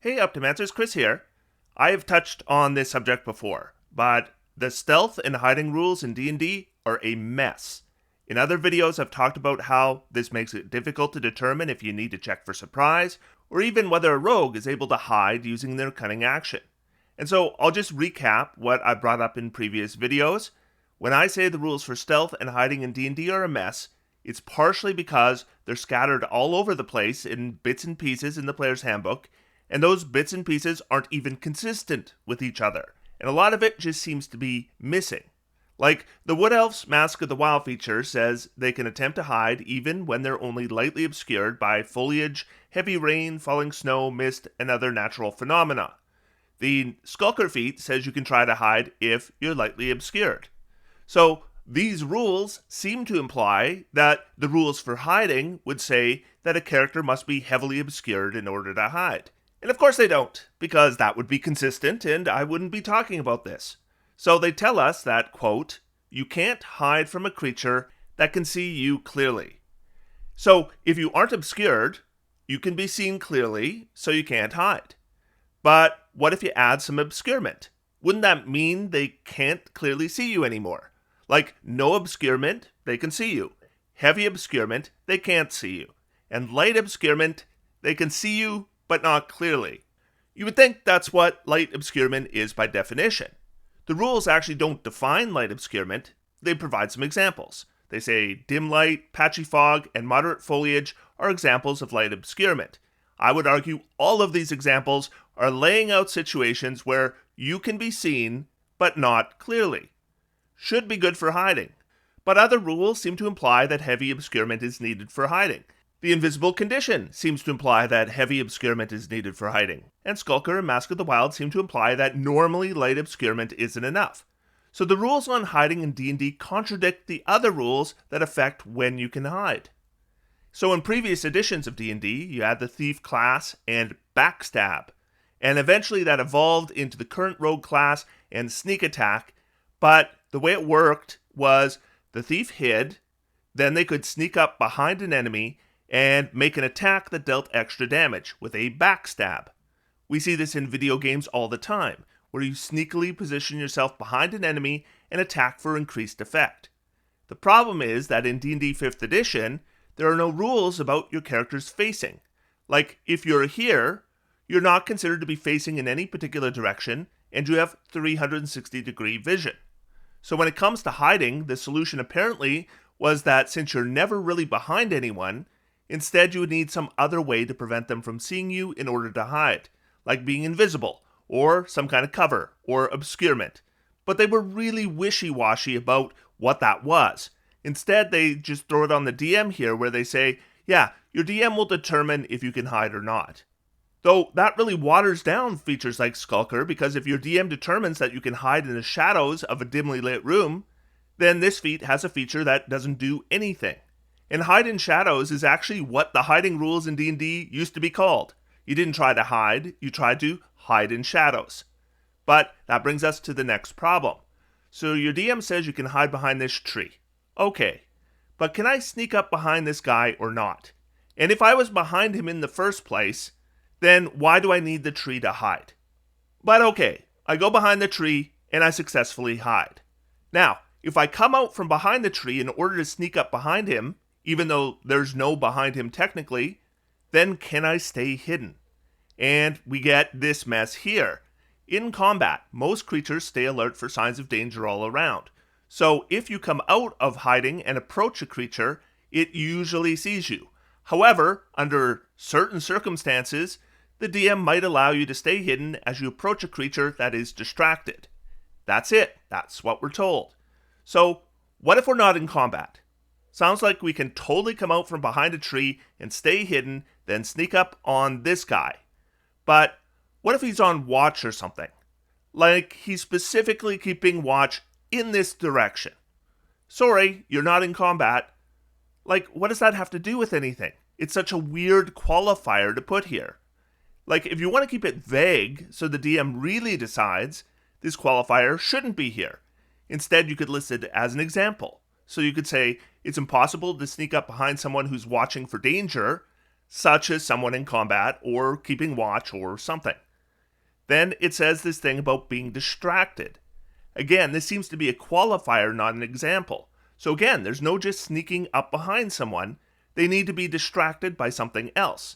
Hey Optimancers, Chris here. I have touched on this subject before, but the stealth and hiding rules in D&D are a mess. In other videos, I've talked about how this makes it difficult to determine if you need to check for surprise, or even whether a rogue is able to hide using their cunning action. And so I'll just recap what I brought up in previous videos. When I say the rules for stealth and hiding in D&D are a mess, it's partially because they're scattered all over the place in bits and pieces in the player's handbook, and those bits and pieces aren't even consistent with each other, and a lot of it just seems to be missing. Like, the Wood Elf's Mask of the Wild feature says they can attempt to hide even when they're only lightly obscured by foliage, heavy rain, falling snow, mist, and other natural phenomena. The Skulker feat says you can try to hide if you're lightly obscured. So, these rules seem to imply that the rules for hiding would say that a character must be heavily obscured in order to hide. And of course they don't, because that would be consistent and I wouldn't be talking about this. So they tell us that, quote, you can't hide from a creature that can see you clearly. So if you aren't obscured, you can be seen clearly, so you can't hide. But what if you add some obscurement? Wouldn't that mean they can't clearly see you anymore? Like, no obscurement, they can see you. Heavy obscurement, they can't see you. And light obscurement, they can see you, but not clearly. You would think that's what light obscurement is by definition. The rules actually don't define light obscurement, they provide some examples. They say dim light, patchy fog, and moderate foliage are examples of light obscurement. I would argue all of these examples are laying out situations where you can be seen, but not clearly. Should be good for hiding. But other rules seem to imply that heavy obscurement is needed for hiding. The invisible condition seems to imply that heavy obscurement is needed for hiding. And Skulker and Mask of the Wild seem to imply that normally light obscurement isn't enough. So the rules on hiding in D&D contradict the other rules that affect when you can hide. So in previous editions of D&D, you had the Thief class and Backstab. And eventually that evolved into the current Rogue class and Sneak Attack. But the way it worked was the Thief hid, then they could sneak up behind an enemy and make an attack that dealt extra damage with a backstab. We see this in video games all the time, where you sneakily position yourself behind an enemy and attack for increased effect. The problem is that in D&D 5th edition, there are no rules about your character's facing. Like, if you're here, you're not considered to be facing in any particular direction, and you have 360-degree vision. So when it comes to hiding, the solution apparently was that since you're never really behind anyone, instead you would need some other way to prevent them from seeing you in order to hide, like being invisible, or some kind of cover, or obscurement. But they were really wishy-washy about what that was. Instead, they just throw it on the DM here where they say, yeah, your DM will determine if you can hide or not. Though that really waters down features like Skulker, because if your DM determines that you can hide in the shadows of a dimly lit room, then this feat has a feature that doesn't do anything. And hide in shadows is actually what the hiding rules in D&D used to be called. You didn't try to hide, you tried to hide in shadows. But that brings us to the next problem. So your DM says you can hide behind this tree. Okay, but can I sneak up behind this guy or not? And if I was behind him in the first place, then why do I need the tree to hide? But okay, I go behind the tree and I successfully hide. Now, if I come out from behind the tree in order to sneak up behind him, even though there's no behind him technically, then can I stay hidden? And we get this mess here. In combat, most creatures stay alert for signs of danger all around. So if you come out of hiding and approach a creature, it usually sees you. However, under certain circumstances, the DM might allow you to stay hidden as you approach a creature that is distracted. That's it. That's what we're told. So, what if we're not in combat? Sounds like we can totally come out from behind a tree and stay hidden, then sneak up on this guy. But what if he's on watch or something? Like he's specifically keeping watch in this direction. Sorry, you're not in combat. Like, what does that have to do with anything? It's such a weird qualifier to put here. Like, if you want to keep it vague so the DM really decides, this qualifier shouldn't be here. Instead, you could list it as an example. So you could say, it's impossible to sneak up behind someone who's watching for danger. such as someone in combat or keeping watch or something. Then it says this thing about being distracted. Again, this seems to be a qualifier, not an example. So again, there's no just sneaking up behind someone. They need to be distracted by something else.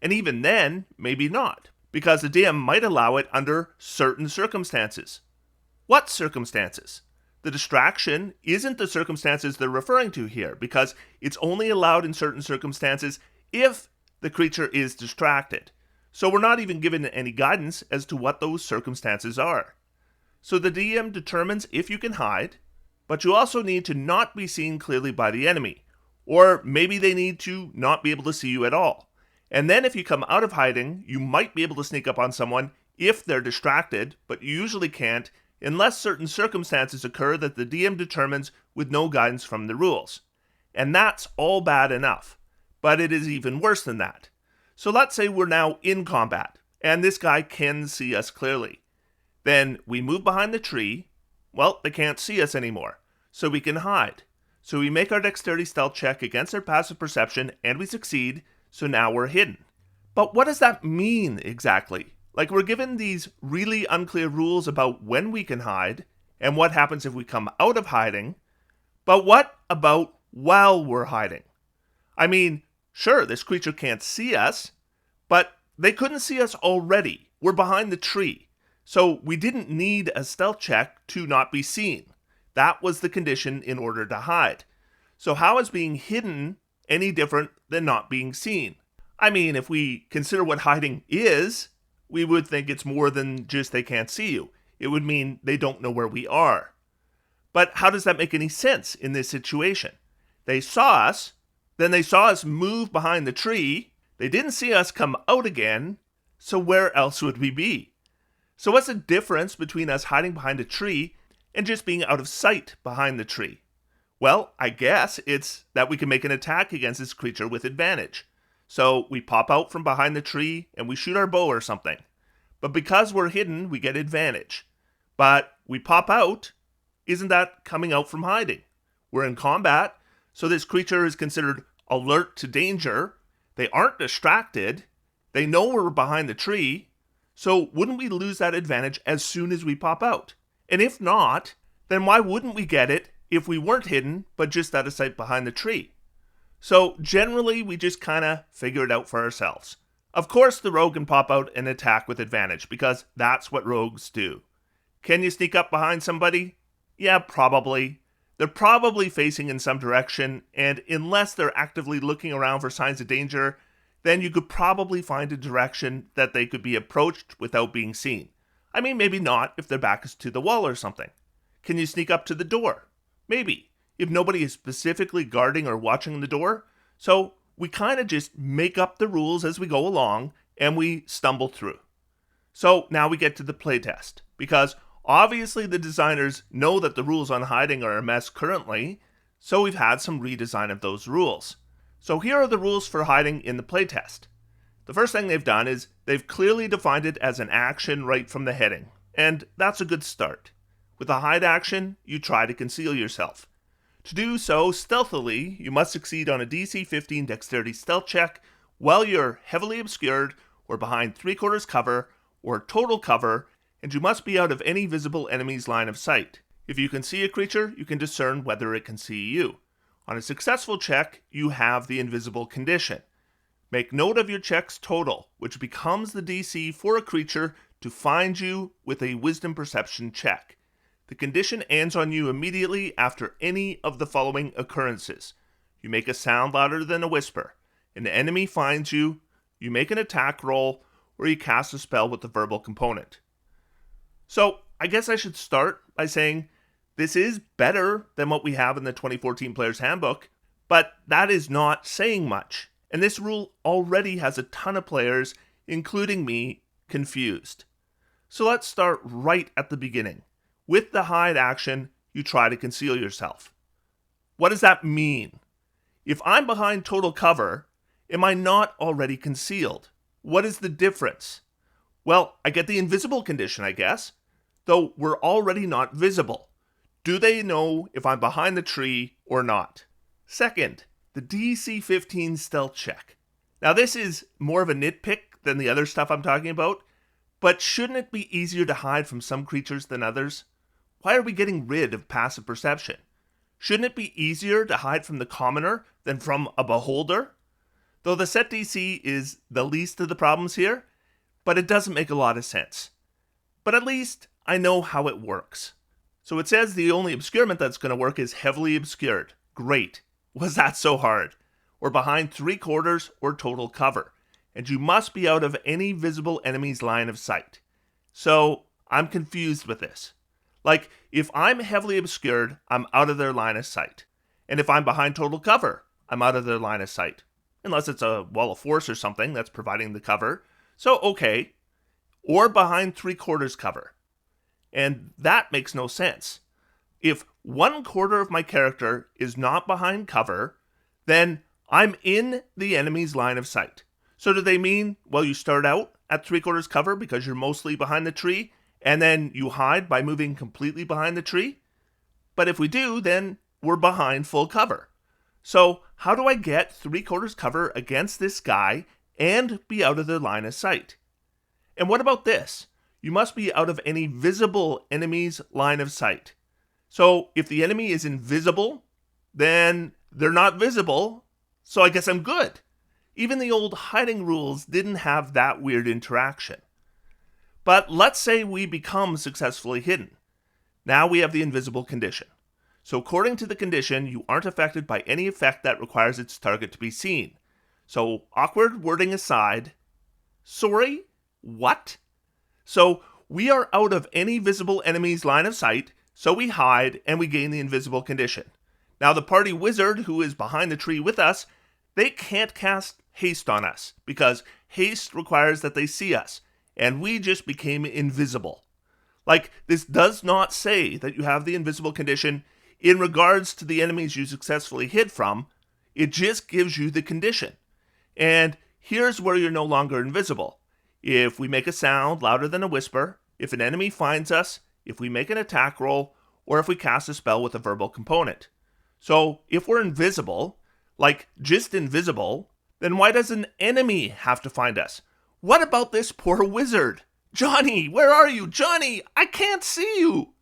And even then, maybe not, because the DM might allow it under certain circumstances. What circumstances? The distraction isn't the circumstances they're referring to here, because it's only allowed in certain circumstances if the creature is distracted. So we're not even given any guidance as to what those circumstances are. So the DM determines if you can hide, but you also need to not be seen clearly by the enemy, or maybe they need to not be able to see you at all. And then if you come out of hiding, you might be able to sneak up on someone if they're distracted, but you usually can't unless certain circumstances occur that the DM determines with no guidance from the rules. And that's all bad enough, but it is even worse than that. So let's say we're now in combat, and this guy can see us clearly. Then we move behind the tree. Well, they can't see us anymore, so we can hide. So we make our dexterity stealth check against their passive perception, and we succeed, so now we're hidden. But what does that mean exactly? Like, we're given these really unclear rules about when we can hide, and what happens if we come out of hiding. But what about while we're hiding? I mean, sure, this creature can't see us, but they couldn't see us already. We're behind the tree. So we didn't need a stealth check to not be seen. That was the condition in order to hide. So how is being hidden any different than not being seen? I mean, if we consider what hiding is, we would think it's more than just they can't see you. It would mean they don't know where we are. But how does that make any sense in this situation? They saw us, then they saw us move behind the tree, they didn't see us come out again, so where else would we be? So what's the difference between us hiding behind a tree and just being out of sight behind the tree? Well, I guess it's that we can make an attack against this creature with advantage. So we pop out from behind the tree and we shoot our bow or something. But because we're hidden, we get advantage. But we pop out, isn't that coming out from hiding? We're in combat, so this creature is considered alert to danger. They aren't distracted. They know we're behind the tree. So wouldn't we lose that advantage as soon as we pop out? And if not, then why wouldn't we get it if we weren't hidden, but just out of sight behind the tree? So generally, we just kind of figure it out for ourselves. Of course, the rogue can pop out and attack with advantage, because that's what rogues do. Can you sneak up behind somebody? Yeah, probably. They're probably facing in some direction, and unless they're actively looking around for signs of danger, then you could probably find a direction that they could be approached without being seen. I mean, maybe not if their back is to the wall or something. Can you sneak up to the door? Maybe, if nobody is specifically guarding or watching the door. So we kind of just make up the rules as we go along, and we stumble through. So now we get to the playtest, because obviously the designers know that the rules on hiding are a mess currently, so we've had some redesign of those rules. So here are the rules for hiding in the playtest. The first thing they've done is they've clearly defined it as an action right from the heading, and that's a good start. With a hide action, you try to conceal yourself. To do so stealthily, you must succeed on a DC 15 dexterity stealth check while you're heavily obscured or behind 3/4 cover or total cover, and you must be out of any visible enemy's line of sight. If you can see a creature, you can discern whether it can see you. On a successful check, you have the invisible condition. Make note of your check's total, which becomes the DC for a creature to find you with a wisdom perception check. The condition ends on you immediately after any of the following occurrences. You make a sound louder than a whisper. An enemy finds you. You make an attack roll, or you cast a spell with the verbal component. So I guess I should start by saying this is better than what we have in the 2014 Player's Handbook, but that is not saying much. And this rule already has a ton of players, including me, confused. So let's start right at the beginning. With the hide action, you try to conceal yourself. What does that mean? If I'm behind total cover, am I not already concealed? What is the difference? Well, I get the invisible condition, I guess, though we're already not visible. Do they know if I'm behind the tree or not? Second, the DC 15 stealth check. Now this is more of a nitpick than the other stuff I'm talking about, but shouldn't it be easier to hide from some creatures than others? Why are we getting rid of passive perception? Shouldn't it be easier to hide from the commoner than from a beholder? Though the set DC is the least of the problems here, but it doesn't make a lot of sense. But at least I know how it works. So it says the only obscurement that's going to work is heavily obscured. Great. Was that so hard? Or behind 3/4 or total cover. And you must be out of any visible enemy's line of sight. So I'm confused with this. Like, if I'm heavily obscured, I'm out of their line of sight. And if I'm behind total cover, I'm out of their line of sight. Unless it's a wall of force or something that's providing the cover. So, okay. Or behind 3/4 cover. And that makes no sense. If 1/4 of my character is not behind cover, then I'm in the enemy's line of sight. So do they mean, well, you start out at 3/4 cover because you're mostly behind the tree, and then you hide by moving completely behind the tree? But if we do, then we're behind full cover. So how do I get 3/4 cover against this guy and be out of their line of sight? And what about this? You must be out of any visible enemy's line of sight. So if the enemy is invisible, then they're not visible, so I guess I'm good. Even the old hiding rules didn't have that weird interaction. But let's say we become successfully hidden. Now we have the invisible condition. So according to the condition, you aren't affected by any effect that requires its target to be seen. So awkward wording aside, sorry, what? So we are out of any visible enemy's line of sight, so we hide and we gain the invisible condition. Now the party wizard who is behind the tree with us, they can't cast haste on us because haste requires that they see us, and we just became invisible. Like, this does not say that you have the invisible condition in regards to the enemies you successfully hid from. It just gives you the condition. And here's where you're no longer invisible. If we make a sound louder than a whisper, if an enemy finds us, if we make an attack roll, or if we cast a spell with a verbal component. So if we're invisible, like just invisible, then why does an enemy have to find us? What about this poor wizard? Johnny, where are you? Johnny, I can't see you.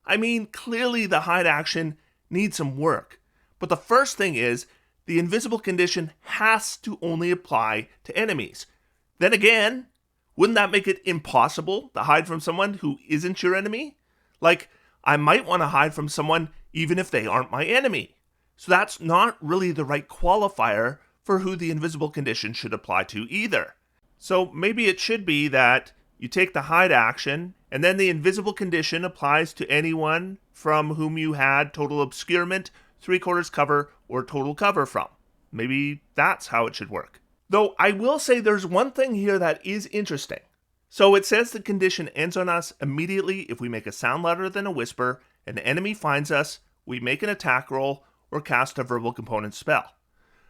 I mean, clearly the hide action needs some work. But the first thing is, the invisible condition has to only apply to enemies. Then again, wouldn't that make it impossible to hide from someone who isn't your enemy? Like, I might want to hide from someone even if they aren't my enemy. So that's not really the right qualifier for who the invisible condition should apply to either. So maybe it should be that you take the hide action, and then the invisible condition applies to anyone from whom you had total obscurement, 3/4 cover, or total cover from. Maybe that's how it should work. Though I will say there's one thing here that is interesting. So it says the condition ends on us immediately if we make a sound louder than a whisper, an enemy finds us, we make an attack roll, or cast a verbal component spell.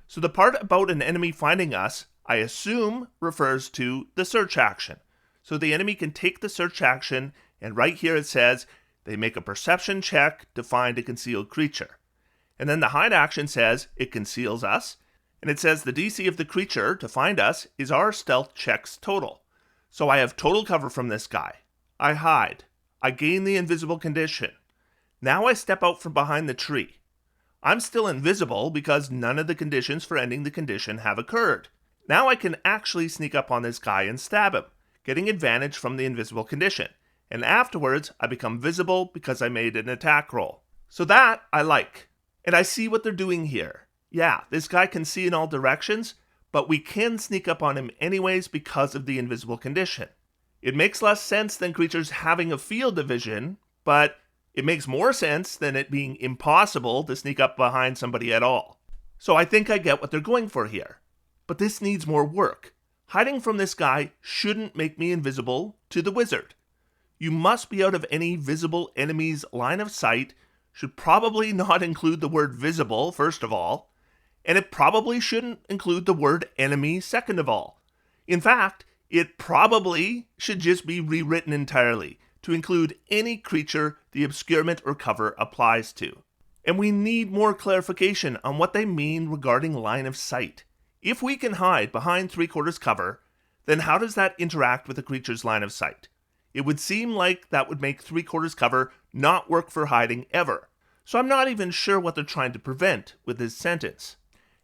So the part about an enemy finding us, I assume, refers to the search action. So the enemy can take the search action, and right here it says they make a perception check to find a concealed creature. And then the hide action says it conceals us, and it says the DC of the creature to find us is our stealth checks total. So I have total cover from this guy. I hide. I gain the invisible condition. Now I step out from behind the tree. I'm still invisible because none of the conditions for ending the condition have occurred. Now I can actually sneak up on this guy and stab him, getting advantage from the invisible condition. And afterwards, I become visible because I made an attack roll. So that I like. And I see what they're doing here. Yeah, this guy can see in all directions, but we can sneak up on him anyways because of the invisible condition. It makes less sense than creatures having a field of vision, but it makes more sense than it being impossible to sneak up behind somebody at all. So I think I get what they're going for here. But this needs more work. Hiding from this guy shouldn't make me invisible to the wizard. You must be out of any visible enemy's line of sight, should probably not include the word visible, first of all, and it probably shouldn't include the word enemy, second of all. In fact, it probably should just be rewritten entirely to include any creature the obscurement or cover applies to. And we need more clarification on what they mean regarding line of sight. If we can hide behind 3/4 cover, then how does that interact with the creature's line of sight? It would seem like that would make 3/4 cover not work for hiding ever. So I'm not even sure what they're trying to prevent with this sentence.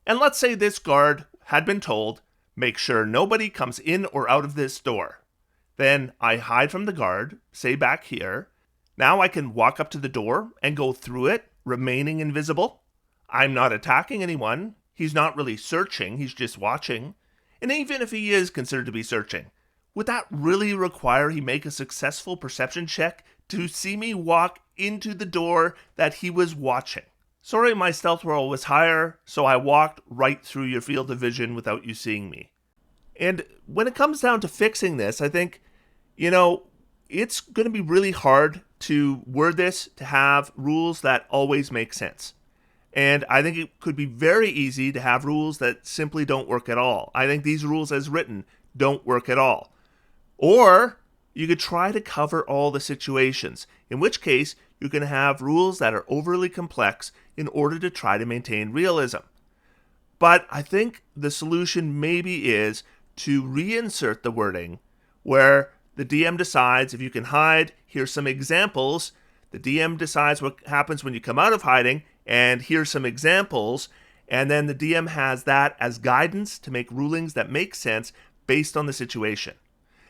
And let's say this guard had been told, make sure nobody comes in or out of this door. Then I hide from the guard, say back here. Now I can walk up to the door and go through it, remaining invisible. I'm not attacking anyone. He's not really searching, he's just watching. And even if he is considered to be searching, would that really require he make a successful perception check to see me walk into the door that he was watching? Sorry, my stealth roll was higher, so I walked right through your field of vision without you seeing me. And when it comes down to fixing this, I think, it's going to be really hard to word this to have rules that always make sense. And I think it could be very easy to have rules that simply don't work at all. I think these rules as written don't work at all. Or you could try to cover all the situations, in which case you can have rules that are overly complex in order to try to maintain realism. But I think the solution maybe is to reinsert the wording where the DM decides if you can hide, here's some examples. The DM decides what happens when you come out of hiding, and here's some examples. And then the DM has that as guidance to make rulings that make sense based on the situation.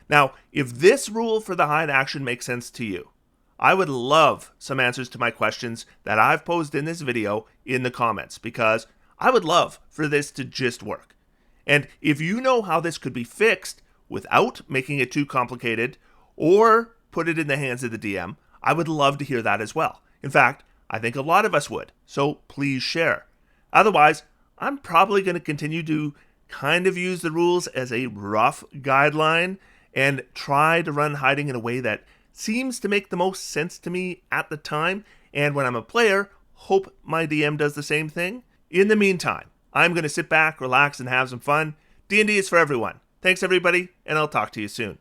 Now, if this rule for the hide action makes sense to you, I would love some answers to my questions that I've posed in this video in the comments, because I would love for this to just work. And if you know how this could be fixed without making it too complicated, or put it in the hands of the DM, I would love to hear that as well. In fact, I think a lot of us would, so please share. Otherwise, I'm probably going to continue to kind of use the rules as a rough guideline and try to run hiding in a way that seems to make the most sense to me at the time, and when I'm a player, hope my DM does the same thing. In the meantime, I'm going to sit back, relax, and have some fun. D&D is for everyone. Thanks everybody, and I'll talk to you soon.